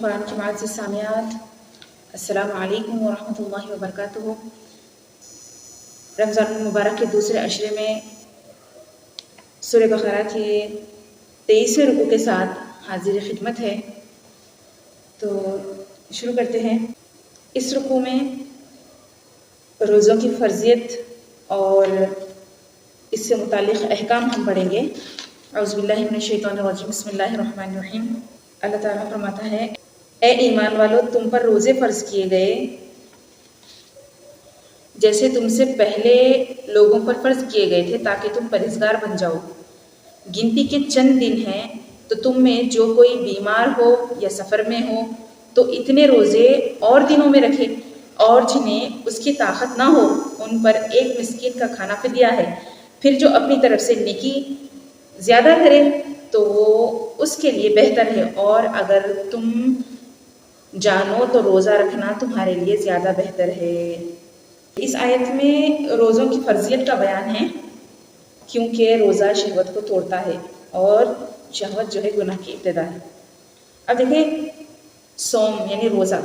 قرآن کے معزز سامعات، السلام علیکم ورحمۃ اللہ وبرکاتہ۔ رمضان المبارک کے دوسرے عشرے میں سورہ بقرہ کے 23ویں رکوع کے ساتھ حاضر خدمت ہے، تو شروع کرتے ہیں۔ اس رکوع میں روزوں کی فرضیت اور اس سے متعلق احکام ہم پڑھیں گے۔ اعوذ باللہ من الشیطان الرجیم، بسم اللہ الرحمن الرحیم۔ اللہ تعالیٰ فرماتا ہے، اے ایمان والو، تم پر روزے فرض کیے گئے جیسے تم سے پہلے لوگوں پر فرض کیے گئے تھے، تاکہ تم پرہیزگار بن جاؤ۔ گنتی کے چند دن ہیں، تو تم میں جو کوئی بیمار ہو یا سفر میں ہو تو اتنے روزے اور دنوں میں رکھے، اور جنہیں اس کی طاقت نہ ہو ان پر ایک مسکین کا کھانا فدیہ ہے۔ پھر جو اپنی طرف سے نیکی زیادہ کرے تو وہ اس کے لیے بہتر ہے، اور اگر تم جانو تو روزہ رکھنا تمہارے لیے زیادہ بہتر ہے۔ اس آیت میں روزوں کی فرضیت کا بیان ہے، کیونکہ روزہ شہوت کو توڑتا ہے اور شہوت جو ہے گناہ کی ابتدا ہے۔ اب دیکھیں، صوم یعنی روزہ،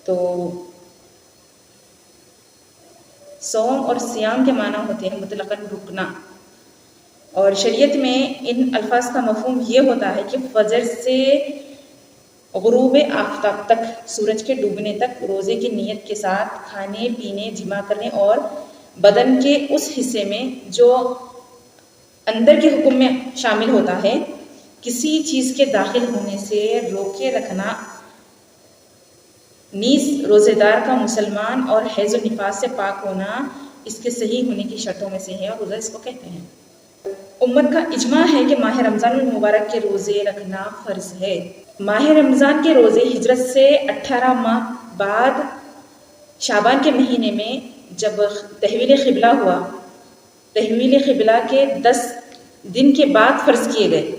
تو صوم اور صیام کے معنی ہوتے ہیں مطلقاً رکنا، اور شریعت میں ان الفاظ کا مفہوم یہ ہوتا ہے کہ فجر سے غروب آفتاب تک، سورج کے ڈوبنے تک روزے کی نیت کے ساتھ کھانے پینے، جمع کرنے اور بدن کے اس حصے میں جو اندر کے حکم میں شامل ہوتا ہے کسی چیز کے داخل ہونے سے روکے رکھنا، نیز روزے دار کا مسلمان اور حیض و نفاس سے پاک ہونا اس کے صحیح ہونے کی شرطوں میں سے ہے، اور روزہ اس کو کہتے ہیں۔ امت کا اجماع ہے کہ ماہ رمضان المبارک کے روزے رکھنا فرض ہے۔ ماہ رمضان کے روزے ہجرت سے 18 ماہ بعد شعبان کے مہینے میں جب تحویل قبلہ ہوا، تحویل قبلہ کے 10 دن کے بعد فرض کیے گئے۔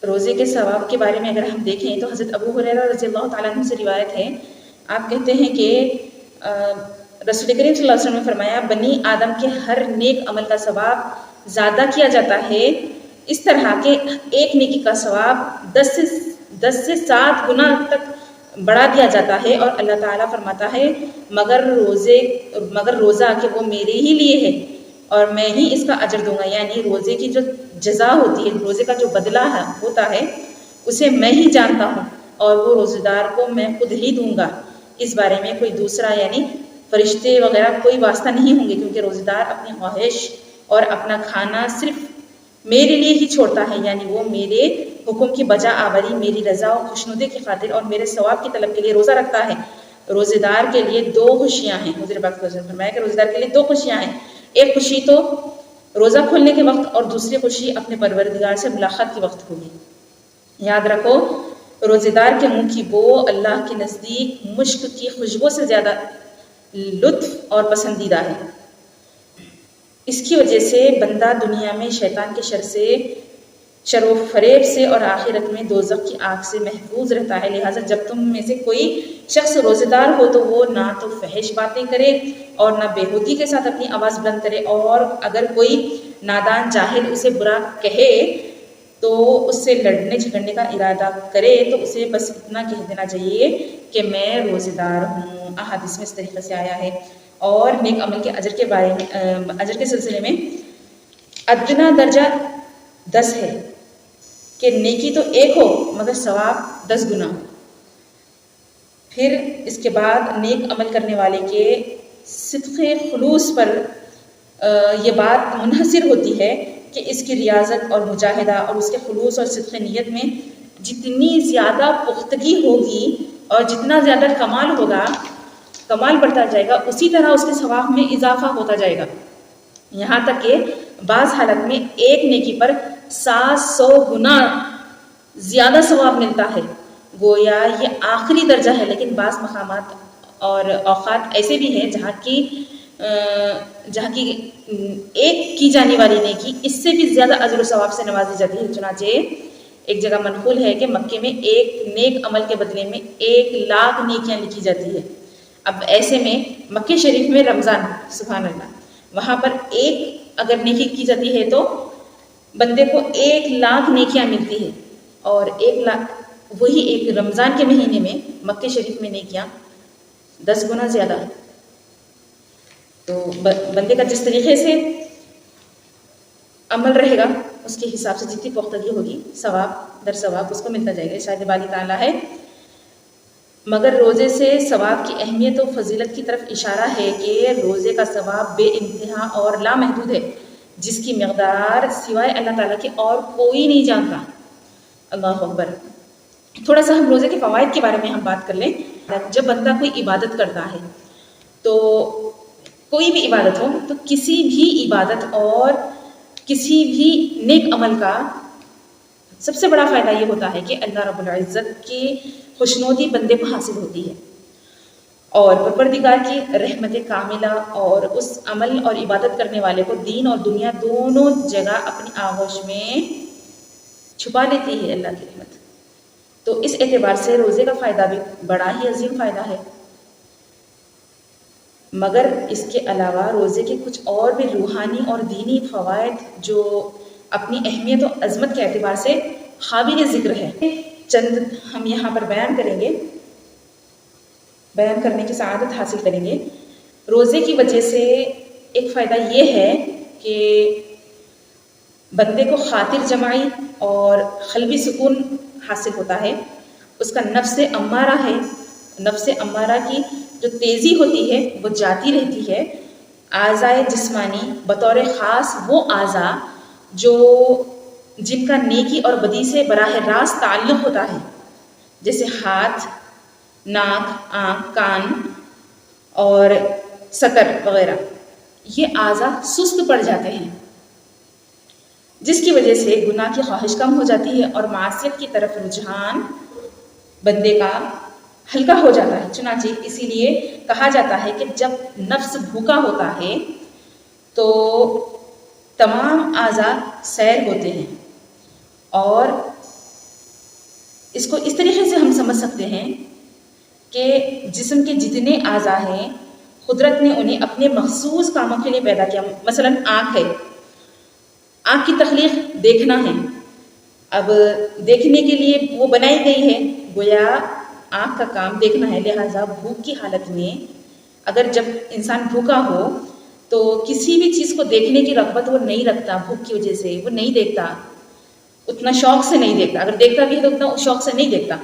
روزے کے ثواب کے بارے میں اگر ہم دیکھیں تو حضرت ابو ہریرہ رضی اللہ تعالیٰ عنہ سے روایت ہے، آپ کہتے ہیں کہ رسول کریم صلی اللہ علیہ وسلم نے فرمایا، بنی آدم کے ہر نیک عمل کا ثواب زیادہ کیا جاتا ہے، اس طرح کہ ایک نیکی کا ثواب 10 سے 7 گنا تک بڑھا دیا جاتا ہے، اور اللہ تعالیٰ فرماتا ہے مگر روزہ کہ وہ میرے ہی لیے ہے اور میں ہی اس کا اجر دوں گا، یعنی روزے کی جو جزا ہوتی ہے، روزے کا جو بدلہ ہوتا ہے اسے میں ہی جانتا ہوں، اور وہ روزے دار کو میں خود ہی دوں گا۔ اس بارے میں کوئی دوسرا یعنی فرشتے وغیرہ کوئی واسطہ نہیں ہوں گے، کیونکہ روزے دار اپنی خواہش اور اپنا کھانا صرف میرے لیے ہی چھوڑتا ہے، یعنی وہ میرے حکم کی بجا آوری، میری رضا اور خوشنودی کی خاطر اور میرے ثواب کی طلب کے لیے روزہ رکھتا ہے۔ روزے دار کے لیے 2 خوشیاں ہیں، حضور پاک صلی اللہ علیہ وسلم نے فرمایا کہ روزے دار کے لیے 2 خوشیاں ہیں، ایک خوشی تو روزہ کھولنے کے وقت اور دوسری خوشی اپنے پروردگار سے ملاقات کے وقت ہوگی۔ یاد رکھو، روزے دار کے منہ کی بو اللہ کے نزدیک مشک کی خوشبو سے زیادہ لطف اور پسندیدہ ہے۔ اس کی وجہ سے بندہ دنیا میں شیطان کے شر و فریب سے اور آخرت میں دوزخ کی آگ سے محفوظ رہتا ہے۔ لہٰذا جب تم میں سے کوئی شخص روزے دار ہو تو وہ نہ تو فحش باتیں کرے اور نہ بےہودگی کے ساتھ اپنی آواز بلند کرے، اور اگر کوئی نادان جاہل اسے برا کہے تو اس سے لڑنے جھگڑنے کا ارادہ کرے تو اسے بس اتنا کہہ دینا چاہیے کہ میں روزے دار ہوں۔ احادیث میں اس طریقے سے آیا ہے۔ اور نیک عمل کے اجر کے بارے میں اجر کے سلسلے میں ادنا درجہ 10 ہے کہ نیکی تو 1 ہو مگر ثواب 10 گنا ہو۔ پھر اس کے بعد نیک عمل کرنے والے کے صدق خلوص پر یہ بات منحصر ہوتی ہے کہ اس کی ریاضت اور مجاہدہ اور اس کے خلوص اور صدق نیت میں جتنی زیادہ پختگی ہوگی اور جتنا زیادہ کمال ہوگا، کمال بڑھتا جائے گا، اسی طرح اس کے ثواب میں اضافہ ہوتا جائے گا، یہاں تک کہ بعض حالت میں ایک نیکی پر 700 گنا زیادہ ثواب ملتا ہے۔ گویا یہ آخری درجہ ہے، لیکن بعض مقامات اور اوقات ایسے بھی ہیں جہاں کی ایک کی جانے والی نیکی اس سے بھی زیادہ اجر و ثواب سے نوازی جاتی ہے۔ چنانچہ ایک جگہ منقول ہے کہ مکے میں ایک نیک عمل کے بدلے میں 1,00,000 نیکیاں لکھی جاتی ہے۔ اب ایسے میں مکہ شریف میں رمضان، سبحان اللہ، وہاں پر ایک اگر نیکی کی جاتی ہے تو بندے کو 1,00,000 نیکیاں ملتی ہے، اور وہی ایک رمضان کے مہینے میں مکہ شریف میں نہیں کیا 10 گنا زیادہ. تو بندے کا جس طریقے سے عمل رہے گا اس کے حساب سے جتنی پختگی ہوگی ثواب در ثواب اس کو ملتا جائے گا. شاید باری تعالیٰ ہے. مگر روزے سے ثواب کی اہمیت و فضیلت کی طرف اشارہ ہے کہ روزے کا ثواب بے انتہا اور لامحدود ہے، جس کی مقدار سوائے اللہ تعالیٰ کے اور کوئی نہیں جانتا. اللہ اکبر. تھوڑا سا ہم روزے کے فوائد کے بارے میں ہم بات کر لیں. جب بندہ کوئی عبادت کرتا ہے تو کوئی بھی عبادت ہو تو کسی بھی عبادت اور کسی بھی نیک عمل کا سب سے بڑا فائدہ یہ ہوتا ہے کہ اللہ رب العزت کی خوشنودی بندے کو حاصل ہوتی ہے اور پروردگار کی رحمت کاملہ اور اس عمل اور عبادت کرنے والے کو دین اور دنیا دونوں جگہ اپنی آغوش میں چھپا لیتی ہے اللہ کی رحمت. تو اس اعتبار سے روزے کا فائدہ بھی بڑا ہی عظیم فائدہ ہے. مگر اس کے علاوہ روزے کے کچھ اور بھی روحانی اور دینی فوائد جو اپنی اہمیت و عظمت کے اعتبار سے قابل ذکر ہے، چند ہم یہاں پر بیان کریں گے، بیان کرنے کی سعادت حاصل کریں گے. روزے کی وجہ سے ایک فائدہ یہ ہے کہ بندے کو خاطر جمائی اور قلبی سکون حاصل ہوتا ہے. اس کا نفس امارہ ہے، نفس امارہ کی جو تیزی ہوتی ہے وہ جاتی رہتی ہے. اعضائے جسمانی بطور خاص وہ اعضاء جو جن کا نیکی اور بدی سے براہ راست تعلق ہوتا ہے، جیسے ہاتھ، ناک، آنکھ، کان اور سکر وغیرہ، یہ اعضاء سست پڑ جاتے ہیں، جس کی وجہ سے گناہ کی خواہش کم ہو جاتی ہے اور معصیت کی طرف رجحان بندے کا ہلکا ہو جاتا ہے. چنانچہ اسی لیے کہا جاتا ہے کہ جب نفس بھوکا ہوتا ہے تو تمام اعضاء سیر ہوتے ہیں. اور اس کو اس طریقے سے ہم سمجھ سکتے ہیں کہ جسم کے جتنے اعضاء ہیں قدرت نے انہیں اپنے مخصوص کاموں کے لیے پیدا کیا. مثلا آنکھ ہے، آنکھ کی تخلیق دیکھنا ہے. اب دیکھنے کے لیے وہ بنائی گئی ہے، گویا آنکھ کا کام دیکھنا ہے. لہٰذا بھوک کی حالت میں اگر جب انسان بھوکا ہو تو کسی بھی چیز کو دیکھنے کی رغبت وہ نہیں رکھتا. بھوک کی وجہ سے وہ نہیں دیکھتا، اتنا شوق سے نہیں دیکھتا. اگر دیکھتا بھی ہے تو اتنا شوق سے نہیں دیکھتا.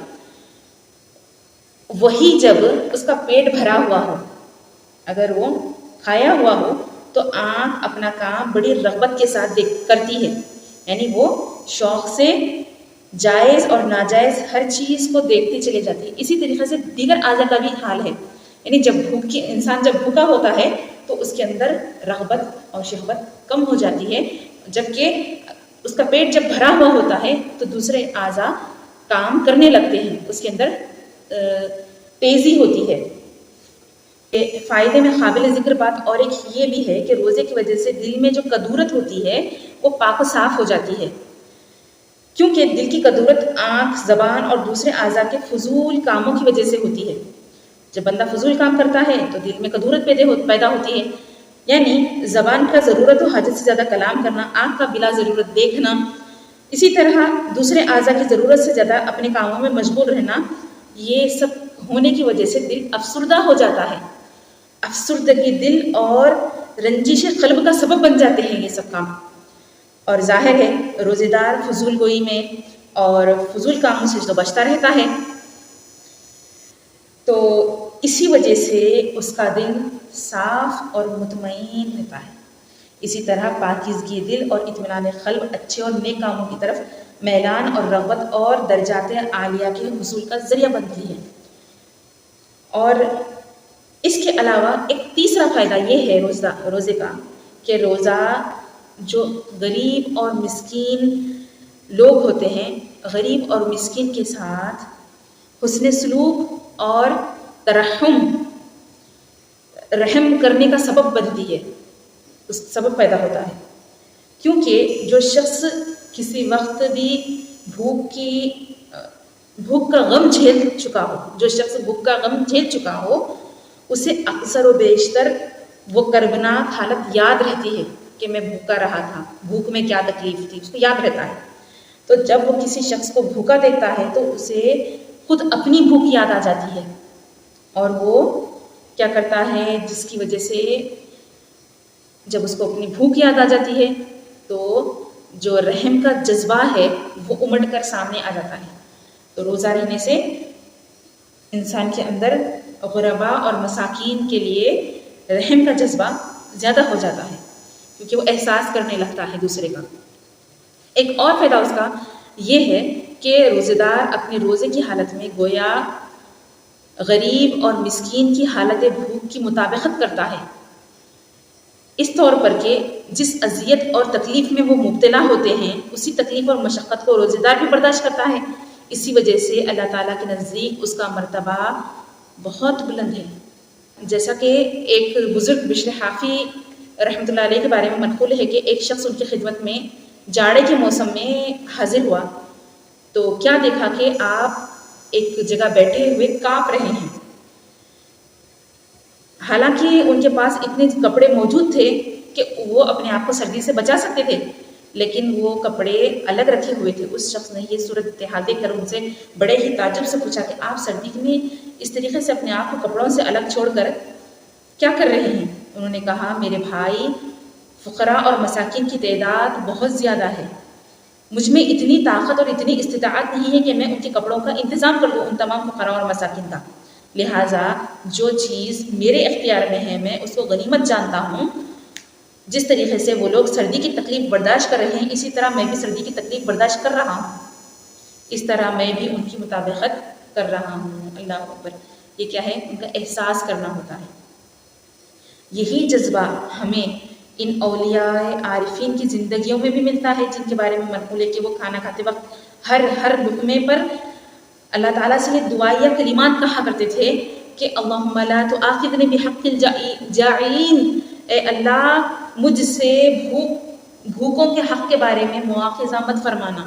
وہی جب اس کا پیٹ بھرا ہوا ہو، اگر وہ کھایا ہوا ہو تو آنکھ اپنا کام بڑی رغبت کے ساتھ کرتی ہے، یعنی وہ شوق سے جائز اور ناجائز ہر چیز کو دیکھتی چلی جاتی ہے. اسی طریقے سے دیگر اعضاء کا بھی حال ہے. یعنی جب انسان جب بھوکا ہوتا ہے تو اس کے اندر رغبت اور شہوت کم ہو جاتی ہے، جبکہ اس کا پیٹ جب بھرا ہوا ہوتا ہے تو دوسرے اعضاء کام کرنے لگتے ہیں، اس کے اندر تیزی ہوتی ہے. فائدے میں قابل ذکر بات اور ایک یہ بھی ہے کہ روزے کی وجہ سے دل میں جو کدورت ہوتی ہے وہ پاک و صاف ہو جاتی ہے، کیونکہ دل کی کدورت آنکھ، زبان اور دوسرے اعضاء کے فضول کاموں کی وجہ سے ہوتی ہے. جب بندہ فضول کام کرتا ہے تو دل میں کدورت پیدا ہوتی ہے، یعنی زبان کا ضرورت و حاجت سے زیادہ کلام کرنا، آنکھ کا بلا ضرورت دیکھنا، اسی طرح دوسرے اعضاء کی ضرورت سے زیادہ اپنے کاموں میں مشغول رہنا، یہ سب ہونے کی وجہ سے دل افسردہ ہو جاتا ہے. افسردگی دل اور رنجش قلب کا سبب بن جاتے ہیں یہ سب کام. اور ظاہر ہے روزے دار فضول گوئی میں اور فضول کاموں سے تو بچتا رہتا ہے، تو اسی وجہ سے اس کا دل صاف اور مطمئن رہتا ہے. اسی طرح پاکیزگی دل اور اطمینان قلب اچھے اور نیک کاموں کی طرف میلان اور رغبت اور درجات عالیہ کے حصول کا ذریعہ بنتی ہے. اور اس کے علاوہ ایک تیسرا فائدہ یہ ہے روزے کا کہ روزہ جو غریب اور مسکین لوگ ہوتے ہیں، غریب اور مسکین کے ساتھ حسن سلوک اور رحم کرنے کا سبب بنتی ہے، اس سبب پیدا ہوتا ہے. کیونکہ جو شخص کسی وقت بھی بھوک کا غم جھیل چکا ہو اسے اکثر و بیشتر وہ کربناک حالت یاد رہتی ہے کہ میں بھوکا رہا تھا، بھوک میں کیا تکلیف تھی، اس کو یاد رہتا ہے. تو جب وہ کسی شخص کو بھوکا دیکھتا ہے تو اسے خود اپنی بھوک یاد آ جاتی ہے، اور وہ کیا کرتا ہے، جس کی وجہ سے جب اس کو اپنی بھوک یاد آ جاتی ہے تو جو رحم کا جذبہ ہے وہ امڑ کر سامنے آ جاتا ہے۔ تو روزہ رہنے سے انسان کے اندر غربا اور مساکین کے لیے رحم کا جذبہ زیادہ ہو جاتا ہے، کیونکہ وہ احساس کرنے لگتا ہے دوسرے کا۔ ایک اور فائدہ اس کا یہ ہے کہ روزے دار اپنے روزے کی حالت میں گویا غریب اور مسکین کی حالت بھوک کی مطابقت کرتا ہے، اس طور پر کہ جس اذیت اور تکلیف میں وہ مبتلا ہوتے ہیں اسی تکلیف اور مشقت کو روزے دار بھی برداشت کرتا ہے۔ اسی وجہ سے اللہ تعالیٰ کے نزدیک اس کا مرتبہ بہت بلند ہے۔ جیسا کہ ایک بزرگ بشر حافی رحمۃ اللہ علیہ کے بارے میں منقول ہے کہ ایک شخص ان کی خدمت میں جاڑے کے موسم میں حاضر ہوا تو کیا دیکھا کہ آپ ایک جگہ بیٹھے ہوئے کانپ رہے ہیں، حالانکہ ان کے پاس اتنے کپڑے موجود تھے کہ وہ اپنے آپ کو سردی سے بچا سکتے تھے، لیکن وہ کپڑے الگ رکھے ہوئے تھے۔ اس شخص نے یہ صورتحال دیکھ کر ان سے بڑے ہی تعجب سے پوچھا کہ آپ سردی میں اس طریقے سے اپنے آپ کو کپڑوں سے الگ چھوڑ کر کیا کر رہے ہیں؟ انہوں نے کہا، میرے بھائی، فقراء اور مساکین کی تعداد بہت زیادہ ہے، مجھ میں اتنی طاقت اور اتنی استطاعت نہیں ہے کہ میں ان کے کپڑوں کا انتظام کر دوں، ان تمام فقراء اور مساکین کا، لہٰذا جو چیز میرے اختیار میں ہے میں اس کو غنیمت جانتا ہوں۔ جس طریقے سے وہ لوگ سردی کی تکلیف برداشت کر رہے ہیں اسی طرح میں بھی سردی کی تکلیف برداشت کر رہا ہوں، اس طرح میں بھی ان کی مطابقت کر رہا ہوں۔ اللہ اکبر! یہ کیا ہے؟ ان کا احساس کرنا ہوتا ہے۔ یہی جذبہ ہمیں ان اولیاء عارفین کی زندگیوں میں بھی ملتا ہے، جن کے بارے میں منقول ہے کہ وہ کھانا کھاتے وقت ہر لقمے پر اللہ تعالیٰ سے یہ دعائیہ کلمات کہا کرتے تھے کہ اللہم لا تؤاخذنی بحق الجائعین، اے اللہ مجھ سے بھوکوں کے حق کے بارے میں مواخذہ مت فرمانا۔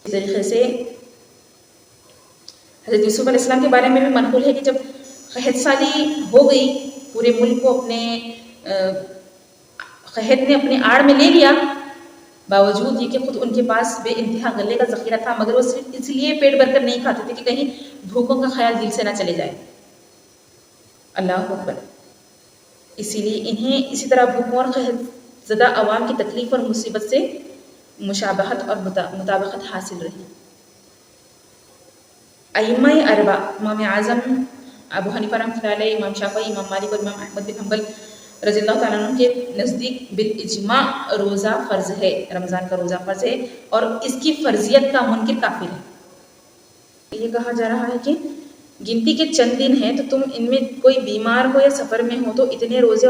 اس طریقے سے حضرت یوسف علیہ السلام کے بارے میں بھی منقول ہے کہ جب قحط سالی ہو گئی، پورے ملک کو اپنے قحط نے اپنے آڑ میں لے لیا، باوجود یہ کہ خود ان کے پاس بے انتہا غلے کا ذخیرہ تھا، مگر وہ صرف اس لیے پیٹ بھر کر نہیں کھاتے تھے کہ کہیں بھوکوں کا خیال دل سے نہ چلے جائے۔ اللہ اکبر! اسی لیے انہیں اسی طرح بھوکوں اور قحط زدہ عوام کی تکلیف اور مصیبت سے مشابہت اور مطابقت حاصل رہی۔ ائمہ اربع، امام اعظم ابو حنیفہ رحمۃ اللہ علیہ، امام شافعی، امام مالک اور امام احمد بن حنبل رضی اللہ تعالیٰ عنہ کے نزدیک بالاجماع روزہ فرض ہے، رمضان کا روزہ فرض ہے، اور اس کی فرضیت کا منکر کافر ہے۔ یہ کہا جا رہا ہے کہ گنتی کے چند دن ہیں تو تم ان میں کوئی بیمار ہو یا سفر میں ہو تو اتنے روزے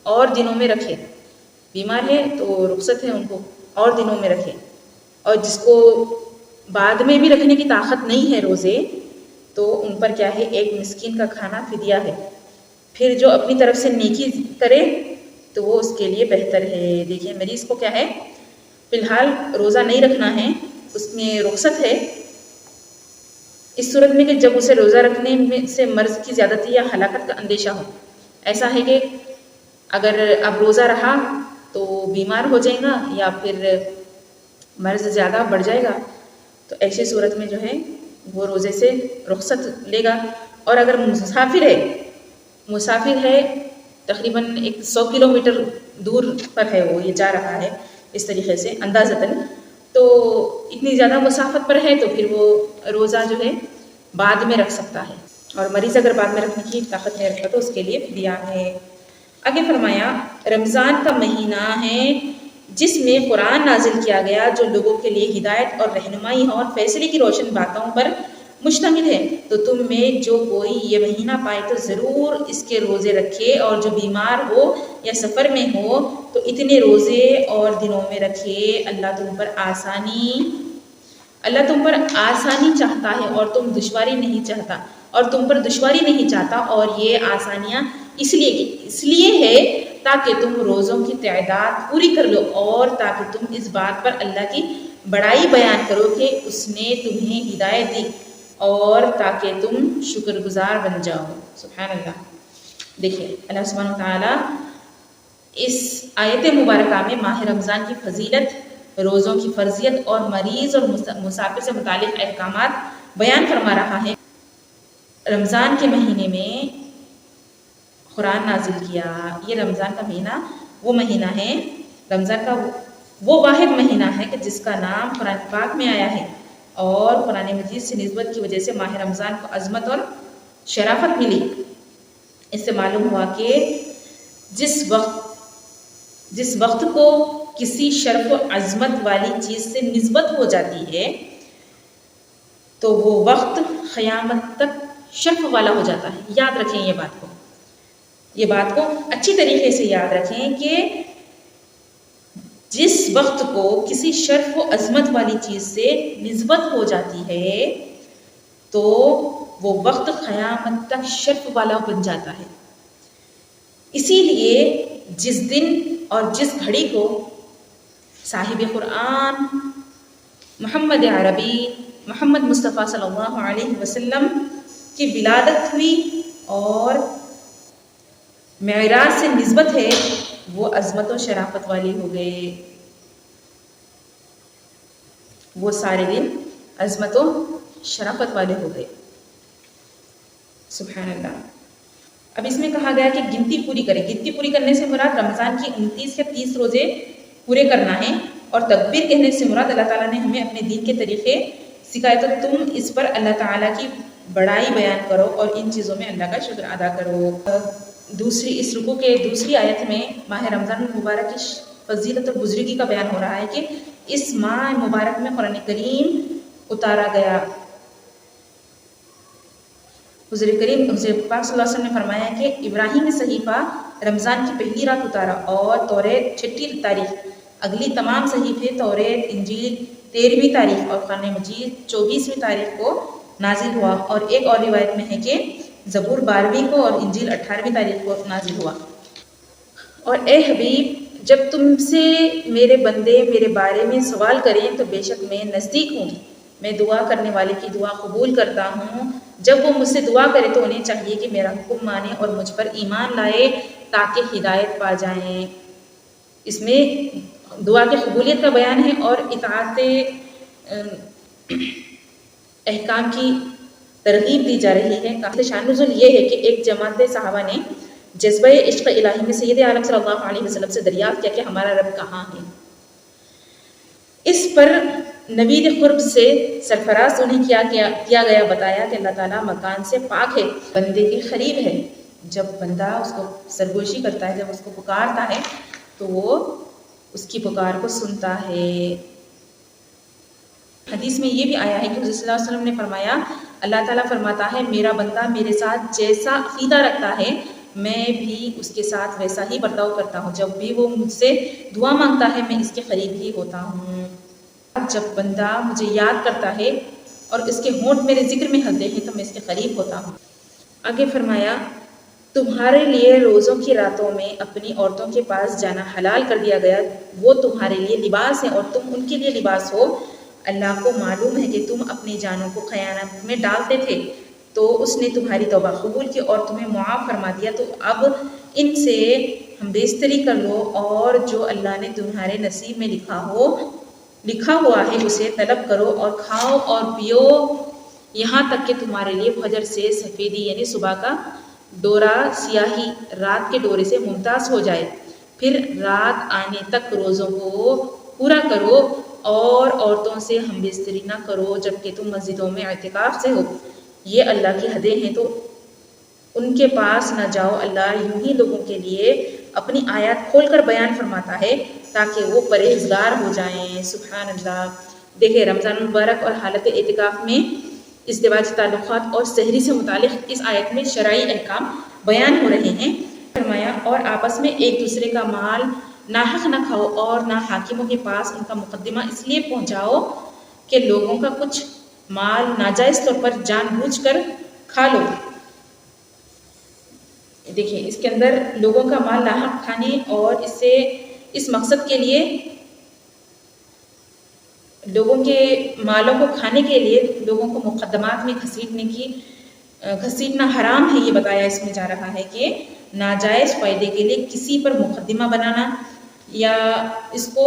اور دنوں میں رکھے، بیمار ہے تو رخصت ہے ان کو اور دنوں میں رکھے، اور جس کو بعد میں بھی رکھنے کی طاقت نہیں ہے روزے تو ان پر کیا ہے، ایک مسکین کا کھانا فدیہ ہے، پھر جو اپنی طرف سے نیکی کرے تو وہ اس کے لیے بہتر ہے۔ دیکھیں مریض کو کیا ہے، فی الحال روزہ نہیں رکھنا ہے، اس میں رخصت ہے، اس صورت میں کہ جب اسے روزہ رکھنے میں سے مرض کی زیادتی یا ہلاکت کا اندیشہ ہو، ایسا ہے کہ اگر اب روزہ رہا تو بیمار ہو جائے گا یا پھر مرض زیادہ بڑھ جائے گا، تو ایسی صورت میں جو ہے وہ روزے سے رخصت لے گا۔ اور اگر مسافر ہے تقریباً 100 کلومیٹر دور پر ہے، وہ یہ جا رہا ہے اس طریقے سے اندازتاً، تو اتنی زیادہ مسافت پر ہے تو پھر وہ روزہ جو ہے بعد میں رکھ سکتا ہے، اور مریض اگر بعد میں رکھنے کی طاقت نہیں رکھتا تو اس کے لیے فدیہ ہے۔ آگے فرمایا، رمضان کا مہینہ ہے جس میں قرآن نازل کیا گیا، جو لوگوں کے لیے ہدایت اور رہنمائی اور فیصلے کی روشن باتوں پر مشتمل ہے، تو تم میں جو کوئی یہ مہینہ پائے تو ضرور اس کے روزے رکھے، اور جو بیمار ہو یا سفر میں ہو تو اتنے روزے اور دنوں میں رکھے۔ اللہ تم پر آسانی چاہتا ہے اور تم پر دشواری نہیں چاہتا، اور یہ آسانیاں اس لیے ہے تاکہ تم روزوں کی تعداد پوری کر لو، اور تاکہ تم اس بات پر اللہ کی بڑائی بیان کرو کہ اس نے تمہیں ہدایت دی، اور تاکہ تم شکر گزار بن جاؤ۔ سبحان اللہ! دیکھیں اللہ سبحانہ وتعالیٰ اس آیت مبارکہ میں ماہ رمضان کی فضیلت روزوں کی فرضیت اور مریض اور مسافر سے متعلق احکامات بیان فرما رہا ہے۔ رمضان کے مہینے میں قرآن نازل کیا۔ یہ رمضان کا مہینہ وہ مہینہ ہے، رمضان کا وہ واحد مہینہ ہے کہ جس کا نام قرآن پاک میں آیا ہے، اور قرآن مجید سے نسبت کی وجہ سے ماہ رمضان کو عظمت اور شرافت ملی۔ اس سے معلوم ہوا کہ جس وقت کو کسی شرف و عظمت والی چیز سے نسبت ہو جاتی ہے تو وہ وقت قیامت تک شرف والا ہو جاتا ہے۔ یاد رکھیں یہ بات کو اچھی طریقے سے یاد رکھیں کہ جس وقت کو کسی شرف و عظمت والی چیز سے نسبت ہو جاتی ہے تو وہ وقت قیامت تک شرف والا بن جاتا ہے۔ اسی لیے جس دن اور جس گھڑی کو صاحب قرآن محمد عربی محمد مصطفیٰ صلی اللہ علیہ وسلم کی ولادت ہوئی اور معراج سے نسبت ہے، وہ عظمت و شرافت والی ہو گئے۔ وہ سارے دن عظمت و شرافت والے ہو گئے۔ سبحان اللہ۔ اب اس میں کہا گیا کہ گنتی پوری کریں۔ گنتی پوری کرنے سے مراد رمضان کی 29 یا 30 روزے پورے کرنا ہے، اور تکبیر کہنے سے مراد اللہ تعالیٰ نے ہمیں اپنے دین کے طریقے سکھائے، تو تم اس پر اللہ تعالیٰ کی بڑائی بیان کرو اور ان چیزوں میں اللہ کا شکر ادا کرو۔ اس رکوع کے دوسری آیت میں ماہ رمضان المبارک کی فضیلت اور بزرگی کا بیان ہو رہا ہے کہ اس ماہ مبارک میں قرآن کریم اتارا گیا۔ حضور پاک صلی اللہ علیہ وسلم نے فرمایا کہ ابراہیم صحیفہ رمضان کی پہلی رات اتارا، اور توریت 6 تاریخ، اگلی تمام صحیفے توریت، انجیل 13ویں تاریخ اور قرآن مجید 24ویں تاریخ کو نازل ہوا، اور ایک اور روایت میں ہے کہ زبور 12ویں کو اور انجیل 18ویں تاریخ کو نازل ہوا۔ اور اے حبیب، جب تم سے میرے بندے میرے بارے میں سوال کریں تو بے شک میں نزدیک ہوں، میں دعا کرنے والے کی دعا قبول کرتا ہوں۔ جب وہ مجھ سے دعا کرے تو انہیں چاہیے کہ میرا حکم مانے اور مجھ پر ایمان لائے تاکہ ہدایت پا جائیں۔ اس میں دعا کی قبولیت کا بیان ہے اور اطاعت احکام کی ترغیب دی جا رہی ہے۔ شان نزول یہ ہے کہ ایک جماعت صحابہ نے جذبہ عشق الہی میں سید عالم صلی اللہ علیہ وسلم سے دریافت کیا کہ ہمارا رب کہاں ہے۔ اس پر نوید قرب سے سرفراز انہیں کیا گیا بتایا کہ اللہ تعالیٰ مکان سے پاک ہے، بندے کے قریب ہے۔ جب بندہ اس کو سرگوشی کرتا ہے، جب اس کو پکارتا ہے تو وہ اس کی پکار کو سنتا ہے۔ حدیث میں یہ بھی آیا ہے کہ حضرت صلی اللہ علیہ وسلم نے فرمایا، اللہ تعالیٰ فرماتا ہے میرا بندہ میرے ساتھ جیسا عقیدہ رکھتا ہے میں بھی اس کے ساتھ ویسا ہی برتاؤ کرتا ہوں، جب بھی وہ مجھ سے دعا مانگتا ہے میں اس کے قریب ہی ہوتا ہوں۔ جب بندہ مجھے یاد کرتا ہے اور اس کے ہونٹ میرے ذکر میں ہلتے ہیں تو میں اس کے قریب ہوتا ہوں۔ آگے فرمایا، تمہارے لیے روزوں کی راتوں میں اپنی عورتوں کے پاس جانا حلال کر دیا گیا، وہ تمہارے لیے لباس ہے اور تم ان کے لیے لباس ہو۔ اللہ کو معلوم ہے کہ تم اپنی جانوں کو خیانت میں ڈالتے تھے، تو اس نے تمہاری توبہ قبول کی اور تمہیں معاف فرما دیا، تو اب ان سے ہم بیستری کر لو، اور جو اللہ نے تمہارے نصیب میں لکھا ہوا ہے اسے طلب کرو اور کھاؤ اور پیو، یہاں تک کہ تمہارے لیے فجر سے سفیدی یعنی صبح کا ڈورا سیاہی رات کے ڈورے سے ممتاز ہو جائے، پھر رات آنے تک روزوں کو پورا کرو اور عورتوں سے ہم بستری نہ کرو جبکہ تم مسجدوں میں اعتکاف سے ہو، یہ اللہ کی حدیں ہیں تو ان کے پاس نہ جاؤ۔ اللہ یوں ہی لوگوں کے لیے اپنی آیات کھول کر بیان فرماتا ہے تاکہ وہ پرہیزگار ہو جائیں۔ سبحان اللہ۔ دیکھیں، رمضان المبارک اور حالت اعتکاف میں ازدواجی تعلقات اور سحری سے متعلق اس آیت میں شرعی احکام بیان ہو رہے ہیں۔ فرمایا، اور آپس میں ایک دوسرے کا مال ناحق نہ کھاؤ اور نہ حاکموں کے پاس ان کا مقدمہ اس لیے پہنچاؤ کہ لوگوں کا کچھ مال ناجائز طور پر جان بوجھ کر کھا لو۔ دیکھیں، اس کے اندر لوگوں کا مال ناحق کھانے اور اس مقصد کے لیے لوگوں کے مالوں کو کھانے کے لیے لوگوں کو مقدمات میں گھسیٹنا حرام ہے، یہ بتایا اس میں جا رہا ہے کہ ناجائز فائدے کے لیے کسی پر مقدمہ بنانا یا اس کو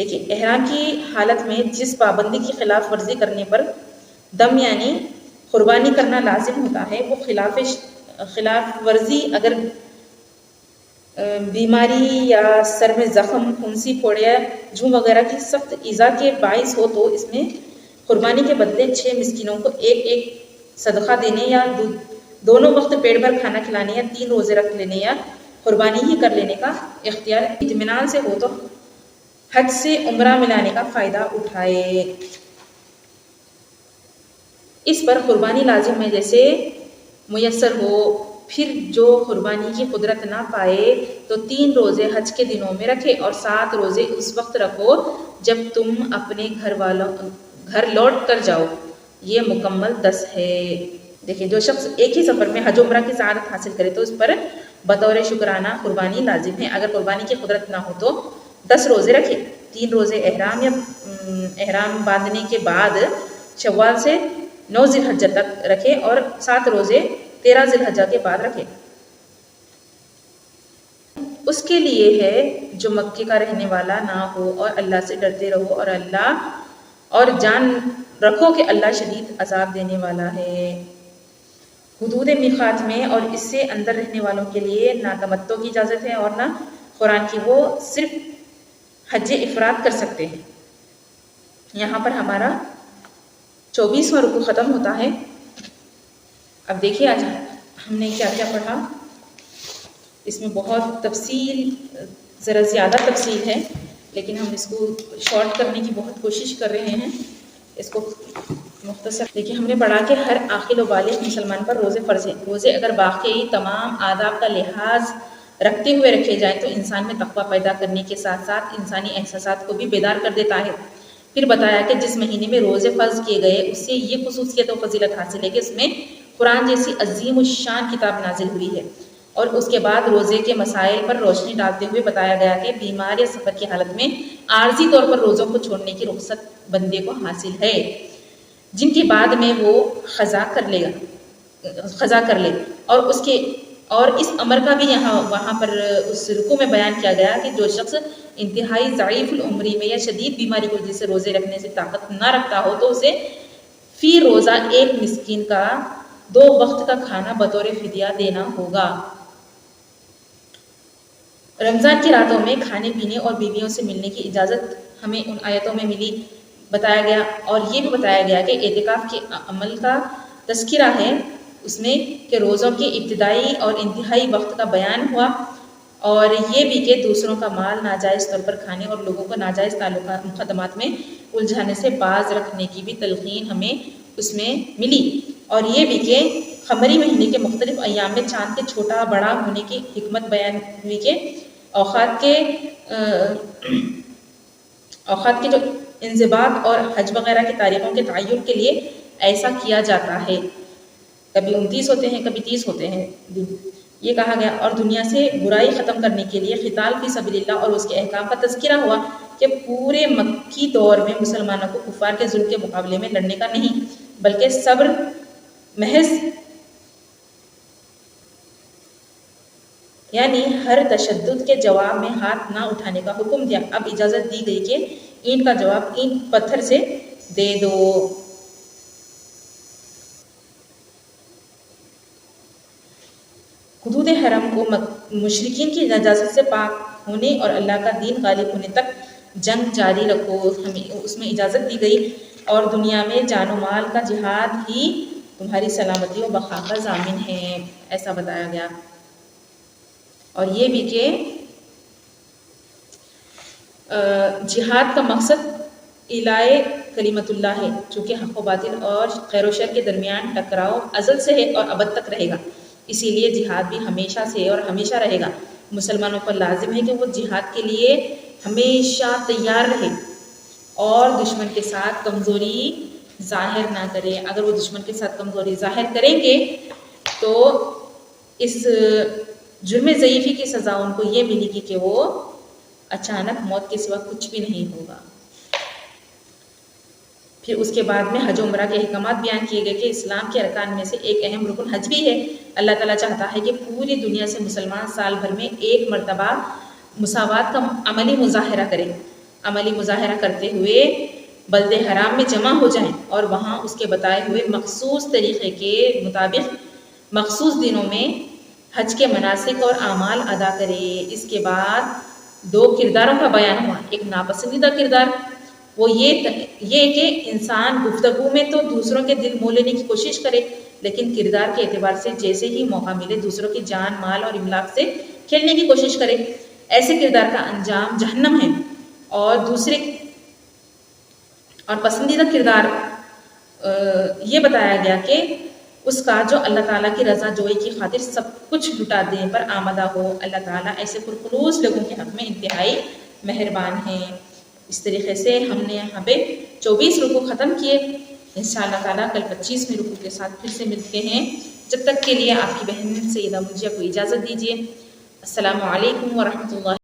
دیکھیے احرام کی حالت میں جس پابندی کی خلاف ورزی کرنے پر دم یعنی قربانی کرنا لازم ہوتا ہے، وہ خلاف ورزی اگر بیماری یا سر میں زخم، پھنسی، پھوڑیا، جوں وغیرہ کی سخت ایذا کے باعث ہو تو اس میں قربانی کے بدلے 6 مسکینوں کو ایک ایک صدقہ دینے یا دونوں وقت پیٹ بھر کھانا کھلانے یا 3 روزے رکھ لینے یا قربانی ہی کر لینے کا اختیار اطمینان سے ہو تو حج سے عمرہ ملانے کا فائدہ اٹھائے۔ اس پر قربانی لازم ہے جیسے میسر ہو۔ پھر جو قربانی کی قدرت نہ پائے تو 3 روزے حج کے دنوں میں رکھے اور 7 روزے اس وقت رکھو جب تم اپنے گھر لوٹ کر جاؤ، یہ مکمل 10 ہے۔ دیکھیں جو شخص ایک ہی سفر میں حج و عمرہ کی سعادت حاصل کرے تو اس پر بطور شکرانہ قربانی لازم ہے۔ اگر قربانی کی قدرت نہ ہو تو 10 روزے رکھے، 3 روزے احرام باندھنے کے بعد شوال سے 9 ذی الحجہ تک رکھے اور 7 روزے 13 ذی الحجہ کے بعد رکھے۔ اس کے لیے ہے جو مکے کا رہنے والا نہ ہو اور اللہ سے ڈرتے رہو اور جان رکھو کہ اللہ شدید عذاب دینے والا ہے۔ حدود میقات میں اور اس سے اندر رہنے والوں کے لیے نہ تمتع کی اجازت ہے اور نہ قرآن کی، وہ صرف حج افراد کر سکتے ہیں۔ یہاں پر ہمارا 24واں رکوع ختم ہوتا ہے۔ اب دیکھیے آج ہم نے کیا کیا پڑھا، اس میں بہت تفصیل، ذرا زیادہ تفصیل ہے لیکن ہم اس کو شارٹ کرنے کی بہت کوشش کر رہے ہیں، اس کو مختصر۔ دیکھیے ہم نے پڑھا کہ ہر عاقل و بالغ مسلمان پر روزے فرض ہیں۔ روزے اگر واقعی تمام آداب کا لحاظ رکھتے ہوئے رکھے جائیں تو انسان میں تقویٰ پیدا کرنے کے ساتھ ساتھ انسانی احساسات کو بھی بیدار کر دیتا ہے۔ پھر بتایا کہ جس مہینے میں روزے فرض کیے گئے اس سے یہ خصوصیت و فضیلت حاصل ہے کہ اس میں قرآن جیسی عظیم الشان کتاب نازل ہوئی ہے، اور اس کے بعد روزے کے مسائل پر روشنی ڈالتے ہوئے بتایا گیا کہ بیمار یا سفر کی حالت میں عارضی طور پر روزوں کو چھوڑنے کی رخصت بندے کو حاصل ہے، جن کی بعد میں وہ قضا کر لے، اور اس امر کا بھی وہاں پر اس رکوع میں بیان کیا گیا کہ جو شخص انتہائی ضعیف العمری میں یا شدید بیماری کی وجہ سے روزے رکھنے سے طاقت نہ رکھتا ہو تو اسے فی روزہ 1 مسکین کا 2 وقت کا کھانا بطور فدیہ دینا ہوگا۔ رمضان کی راتوں میں کھانے پینے اور بیویوں سے ملنے کی اجازت ہمیں ان آیتوں میں بتایا گیا، اور یہ بھی بتایا گیا کہ اعتکاف کے عمل کا تذکرہ ہے اس میں کہ روزوں کے ابتدائی اور انتہائی وقت کا بیان ہوا، اور یہ بھی کہ دوسروں کا مال ناجائز طور پر کھانے اور لوگوں کو ناجائز مقدمات میں الجھانے سے باز رکھنے کی بھی تلقین ہمیں اس میں ملی، اور یہ بھی کہ قمری مہینے کے مختلف ایام میں چاند کے چھوٹا بڑا ہونے کی حکمت بیان ہوئی کہ اوقات کے جو انضباط اور حج وغیرہ کی تاریخوں کے تعین کے لیے ایسا کیا جاتا ہے، کبھی 29 ہوتے ہیں کبھی 30 ہوتے ہیں دن، یہ کہا گیا۔ اور دنیا سے برائی ختم کرنے کے لیے قتال فی سبیل اللہ اور اس کے احکام کا تذکرہ ہوا کہ پورے مکی دور میں مسلمانوں کو کفار کے ظلم کے مقابلے میں لڑنے کا نہیں بلکہ صبر محض یعنی ہر تشدد کے جواب میں ہاتھ نہ اٹھانے کا حکم دیا۔ اب اجازت دی گئی کہ اینٹ کا جواب اینٹ پتھر سے دے دو۔ حدود حرم کو مشرکین کی نجاست سے پاک ہونے اور اللہ کا دین غالب ہونے تک جنگ جاری رکھو، ہمیں اس میں اجازت دی گئی، اور دنیا میں جان و مال کا جہاد ہی تمہاری سلامتی و بقا کا ضامن ہے، ایسا بتایا گیا۔ اور یہ بھی کہ جہاد کا مقصد اعلاء کلمت اللہ ہے، چونکہ حق و باطل اور خیر و شر کے درمیان ٹکراؤ ازل سے ہے اور ابد تک رہے گا، اسی لیے جہاد بھی ہمیشہ سے اور ہمیشہ رہے گا۔ مسلمانوں پر لازم ہے کہ وہ جہاد کے لیے ہمیشہ تیار رہے اور دشمن کے ساتھ کمزوری ظاہر نہ کرے۔ اگر وہ دشمن کے ساتھ کمزوری ظاہر کریں گے تو اس جرم ضعیفی کی سزا ان کو یہ ملے گی کہ وہ اچانک موت کے سوا کچھ بھی نہیں ہوگا۔ پھر اس کے بعد میں حج و عمرہ کے احکامات بیان کیے گئے کہ اسلام کے ارکان میں سے ایک اہم رکن حج بھی ہے۔ اللہ تعالیٰ چاہتا ہے کہ پوری دنیا سے مسلمان سال بھر میں ایک مرتبہ مساوات کا عملی مظاہرہ کرے، عملی مظاہرہ کرتے ہوئے بلد حرام میں جمع ہو جائیں اور وہاں اس کے بتائے ہوئے مخصوص طریقے کے مطابق مخصوص دنوں میں حج کے مناسک اور اعمال ادا کرے۔ اس کے بعد 2 کرداروں کا بیان ہوا۔ ایک ناپسندیدہ کردار وہ یہ کہ انسان گفتگو میں تو دوسروں کے دل مول لینے کی کوشش کرے، لیکن کردار کے اعتبار سے جیسے ہی موقع ملے دوسروں کی جان، مال اور املاک سے کھیلنے کی کوشش کرے۔ ایسے کردار کا انجام جہنم ہے۔ اور پسندیدہ کردار یہ بتایا گیا کہ اس کا جو اللہ تعالیٰ کی رضا جوئی کی خاطر سب کچھ لٹا دینے پر آمادہ ہو۔ اللہ تعالیٰ ایسے پرخلوص لوگوں کے حق میں انتہائی مہربان ہیں۔ اس طریقے سے ہم نے یہاں پہ 24 رکوع ختم کیے۔ انشاءاللہ تعالیٰ کل 25ویں رکوع کے ساتھ پھر سے ملتے ہیں۔ جب تک کے لیے آپ کی بہن سیدہ منجیہ کو اجازت دیجیے۔ السلام علیکم ورحمۃ اللہ۔